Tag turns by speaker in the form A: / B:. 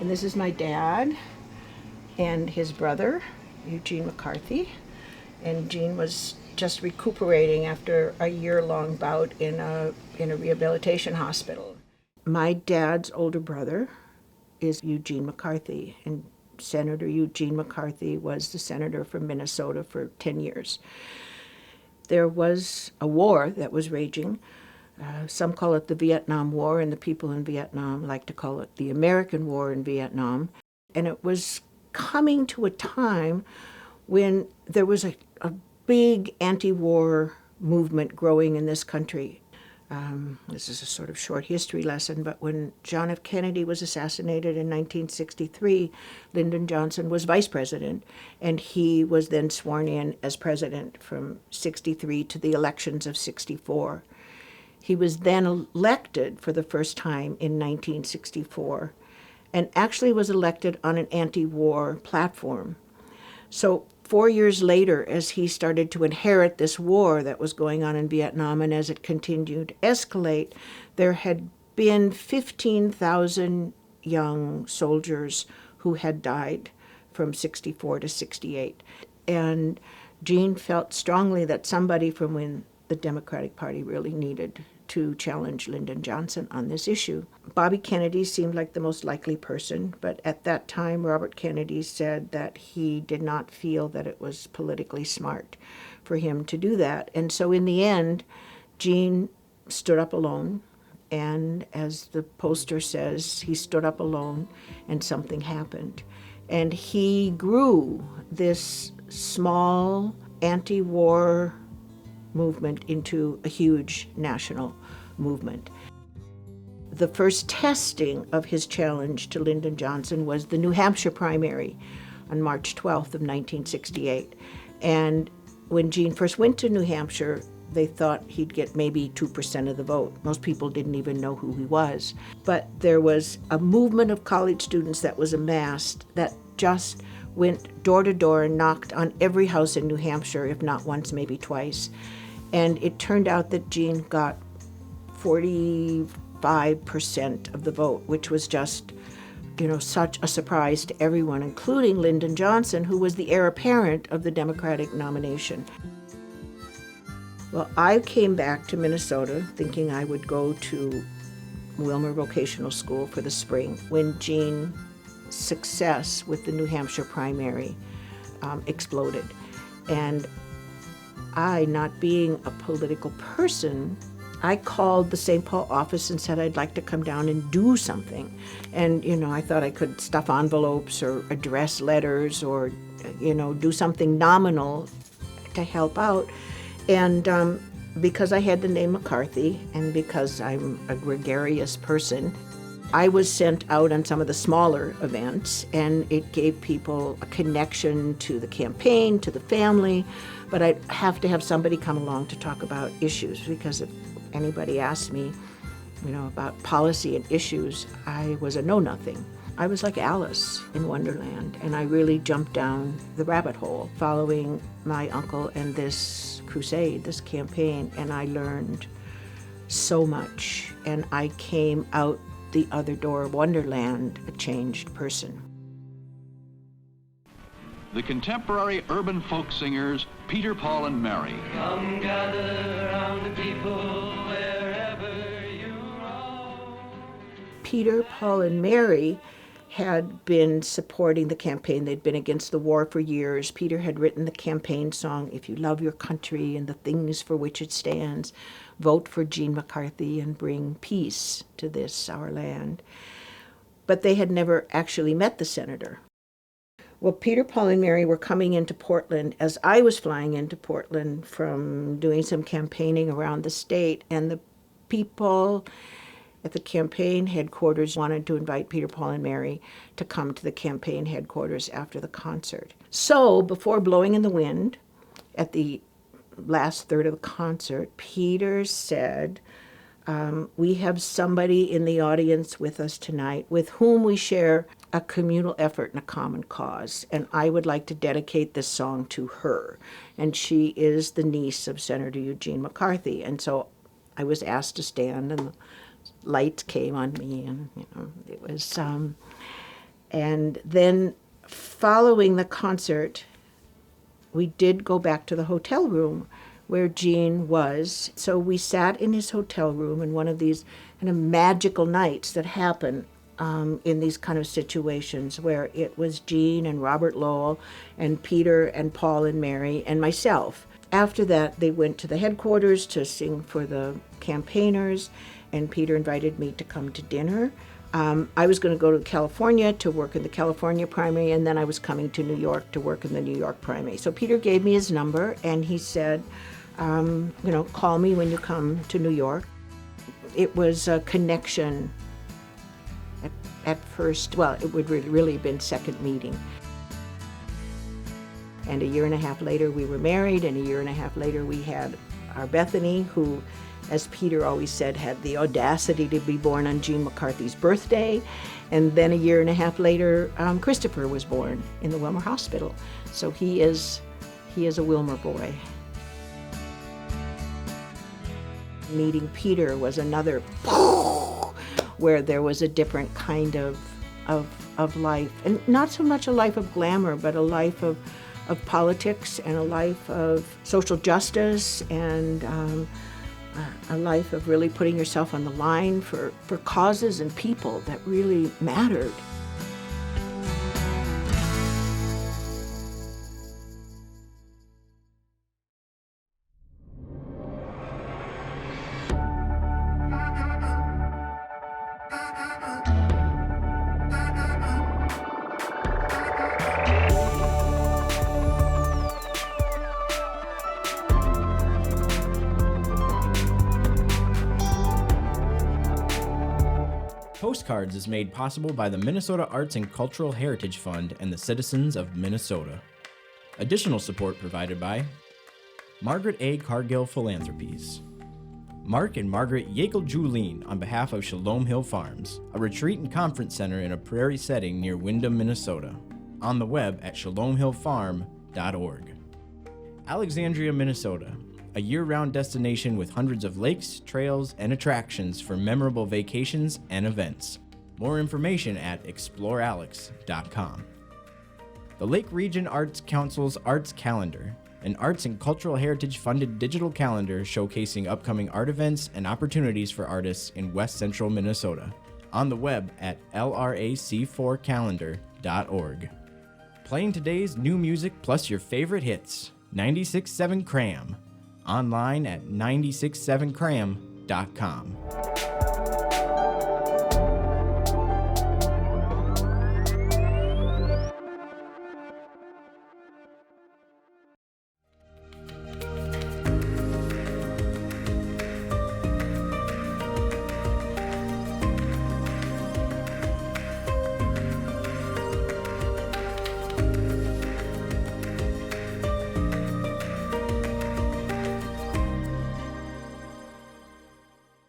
A: And this is my dad and his brother, Eugene McCarthy. And Gene was just recuperating after a year-long bout in a rehabilitation hospital. My dad's older brother is Eugene McCarthy, and Senator Eugene McCarthy was the senator from Minnesota for 10 years. There was a war that was raging. Some call it the Vietnam War, and the people in Vietnam like to call it the American War in Vietnam. And it was coming to a time when there was a big anti-war movement growing in this country. This is a sort of short history lesson, but when John F. Kennedy was assassinated in 1963, Lyndon Johnson was vice president, and he was then sworn in as president from 63 to the elections of 64. He was then elected for the first time in 1964, and actually was elected on an anti-war platform. So 4 years later, as he started to inherit this war that was going on in Vietnam, and as it continued to escalate, there had been 15,000 young soldiers who had died from 64 to 68. And Gene felt strongly that somebody from within the Democratic Party really needed to challenge Lyndon Johnson on this issue. Bobby Kennedy seemed like the most likely person, but at that time, Robert Kennedy said that he did not feel that it was politically smart for him to do that. And so in the end, Gene stood up alone, and as the poster says, he stood up alone and something happened. And he grew this small anti-war movement into a huge national movement. The first testing of his challenge to Lyndon Johnson was the New Hampshire primary on March 12th of 1968. And when Gene first went to New Hampshire, they thought he'd get maybe 2% of the vote. Most people didn't even know who he was. But there was a movement of college students that was amassed that just went door to door and knocked on every house in New Hampshire, if not once, maybe twice. And it turned out that Gene got 45% of the vote, which was just, such a surprise to everyone, including Lyndon Johnson, who was the heir apparent of the Democratic nomination. Well, I came back to Minnesota thinking I would go to Wilmer Vocational School for the spring when Gene's success with the New Hampshire primary exploded. And I, not being a political person, I called the St. Paul office and said I'd like to come down and do something. And, I thought I could stuff envelopes or address letters or, do something nominal to help out. And because I had the name McCarthy and because I'm a gregarious person, I was sent out on some of the smaller events, and it gave people a connection to the campaign, to the family, but I'd have to have somebody come along to talk about issues, because if anybody asked me, about policy and issues, I was a know-nothing. I was like Alice in Wonderland, and I really jumped down the rabbit hole following my uncle and this crusade, this campaign, and I learned so much, and I came out the other door of Wonderland a changed person.
B: The contemporary urban folk singers Peter, Paul, and Mary.
C: Come gather round the people wherever you roam.
A: Peter, Paul, and Mary had been supporting the campaign. They'd been against the war for years. Peter had written the campaign song, "If you love your country and the things for which it stands, vote for Gene McCarthy and bring peace to this, our land." But they had never actually met the senator. Well, Peter, Paul, and Mary were coming into Portland as I was flying into Portland from doing some campaigning around the state, and the people at the campaign headquarters wanted to invite Peter, Paul, and Mary to come to the campaign headquarters after the concert. So before blowing in the wind, at the last third of the concert, Peter said, we have somebody in the audience with us tonight with whom we share a communal effort and a common cause, and I would like to dedicate this song to her. And she is the niece of Senator Eugene McCarthy. And so I was asked to stand, and the lights came on me, and it was And then following the concert, we did go back to the hotel room where Gene was. So we sat in his hotel room in one of these kind of magical nights that happen in these kind of situations where it was Gene and Robert Lowell and Peter and Paul and Mary and myself. After that, they went to the headquarters to sing for the campaigners, and Peter invited me to come to dinner. I was going to go to California to work in the California primary, and then I was coming to New York to work in the New York primary. So Peter gave me his number, and he said, call me when you come to New York. It was a connection at first. Well, it would really have been second meeting. And a year and a half later, we were married, and a year and a half later, we had our Bethany, who, as Peter always said, had the audacity to be born on Gene McCarthy's birthday. And then a year and a half later, Christopher was born in the Wilmer Hospital. So he is a Wilmer boy. Meeting Peter was another where there was a different kind of life. And not so much a life of glamour, but a life of politics and a life of social justice and a life of really putting yourself on the line for causes and people that really mattered.
D: Postcards is made possible by the Minnesota Arts and Cultural Heritage Fund and the citizens of Minnesota. Additional support provided by Margaret A. Cargill Philanthropies, Mark and Margaret Yekel-Julien on behalf of Shalom Hill Farms, a retreat and conference center in a prairie setting near Windham, Minnesota. On the web at shalomhillfarm.org. Alexandria, Minnesota, a year-round destination with hundreds of lakes, trails, and attractions for memorable vacations and events. More information at explorealex.com. The Lake Region Arts Council's Arts Calendar, an arts and cultural heritage funded digital calendar showcasing upcoming art events and opportunities for artists in West Central Minnesota. On the web at lrac4calendar.org. Playing today's new music plus your favorite hits, 96.7 Cram. Online at 967cram.com.